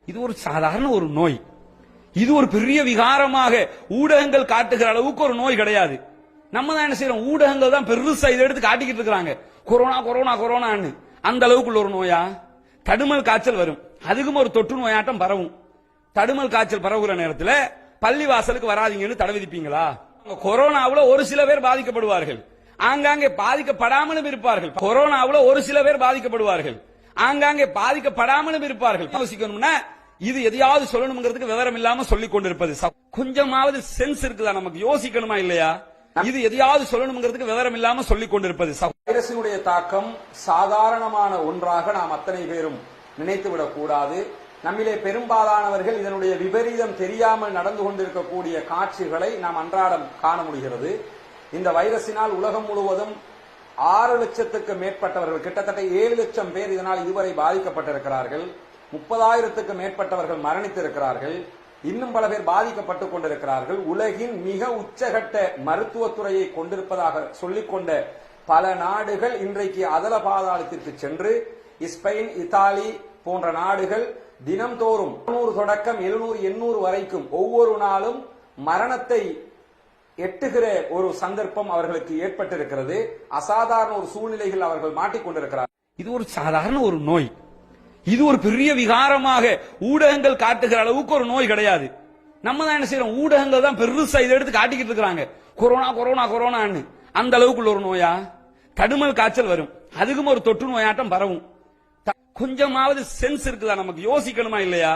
இது ஒரு சாதாரண ஒரு நோய். இது ஒரு பெரிய விகாரமாக ஊடகங்கள் காட்டுகிற அளவுக்கு ஒரு நோய் கிடையாது. நம்ம தான் என்ன செய்யறோம், ஊடகங்கள் தான் பெருசா இதை எடுத்து காட்டிக்கிட்டு இருக்காங்க. கொரோனா கொரோனா கொரோனான்னு. அந்த அளவுக்குள்ள ஒரு நோயா? தடுமல் காய்ச்சல் வரும், அதுக்கும் ஒரு தொற்று நோயாட்டம் பரவும். தடுமல் காய்ச்சல் பரவுகிற நேரத்தில் பள்ளி வாசலுக்கு வராதீங்கன்னு தடை விதிப்பீங்களா? கொரோனாவுல ஒரு சில பேர் பாதிக்கப்படுவார்கள், ஆங்காங்கே பாதிக்கப்படாமலும் இருப்பார்கள். கொரோனாவுல ஒரு சில பேர் பாதிக்கப்படுவார்கள், ஆங்காங்கே பாதிக்கப்படாமலும் இருப்பார்கள். யோசிக்கணும்னா இது எதையாவது சொல்லணுங்கிறதுக்கு விவரம் இல்லாம சொல்லிக் கொண்டிருப்பது. கொஞ்சமாவது சென்ஸ் இருக்குதா நமக்கு? யோசிக்கணுமா இல்லையா? இது எதையாவது சொல்லணுங்கிறதுக்கு விவரம் இல்லாம சொல்லிக் கொண்டிருப்பது. வைரஸினுடைய தாக்கம் சாதாரணமான ஒன்றாக நாம் அத்தனை பேரும் நினைத்துவிடக் கூடாது. நம்மிலே பெரும்பாலானவர்கள் இதனுடைய விபரீதம் தெரியாமல் நடந்து கொண்டிருக்கக்கூடிய காட்சிகளை நாம் அன்றாடம் காண முடிகிறது. இந்த வைரஸினால் உலகம் முழுவதும் 6 லட்சத்துக்கு மேற்பட்டவர்கள், கிட்டத்தட்ட 7 லட்சம் பேர் இதனால் இதுவரை பாதிக்கப்பட்டிருக்கிறார்கள். 30,000த்துக்கு மேற்பட்டவர்கள் மரணித்திருக்கிறார்கள். இன்னும் பல பேர் பாதிக்கப்பட்டுக் கொண்டிருக்கிறார்கள். உலகின் மிக உச்சகட்ட மருத்துவத்துறையை கொண்டிருப்பதாக சொல்லிக்கொண்ட பல நாடுகள் இன்றைக்கு அதல பாதாளத்திற்கு சென்று, ஸ்பெயின், இத்தாலி போன்ற நாடுகள் தினம்தோறும் 100 தொடக்கம் 700 800 வரைக்கும் ஒவ்வொரு நாளும் மரணத்தை எட்டுகிற ஒரு சந்தர்ப்பம் அவர்களுக்கு ஏற்பட்டிருக்கிறது. அசாதாரண ஒரு சூழ்நிலைகள் அவர்கள் மாட்டிக்கொண்டிருக்கிறார். இது ஒரு சாதாரண ஒரு நோய். இது ஒரு பெரிய விகாரமாக ஊடகங்கள் காட்டுகிற அளவுக்கு ஒரு நோய் கிடையாது. நம்ம தான் என்ன செய்யறோம், ஊடகங்கள் தான் பெருசா இதை எடுத்து காட்டிக்கிட்டு இருக்காங்க. கொரோனா கொரோனா கொரோனான்னு. அந்த அளவுக்குள்ள ஒரு நோயா? தடுமல் காய்ச்சல் வரும், அதுக்கும் ஒரு தொற்று நோயாட்டம் பரவும். கொஞ்சமாவது சென்ஸ் இருக்குதா நமக்கு? யோசிக்கணுமா இல்லையா?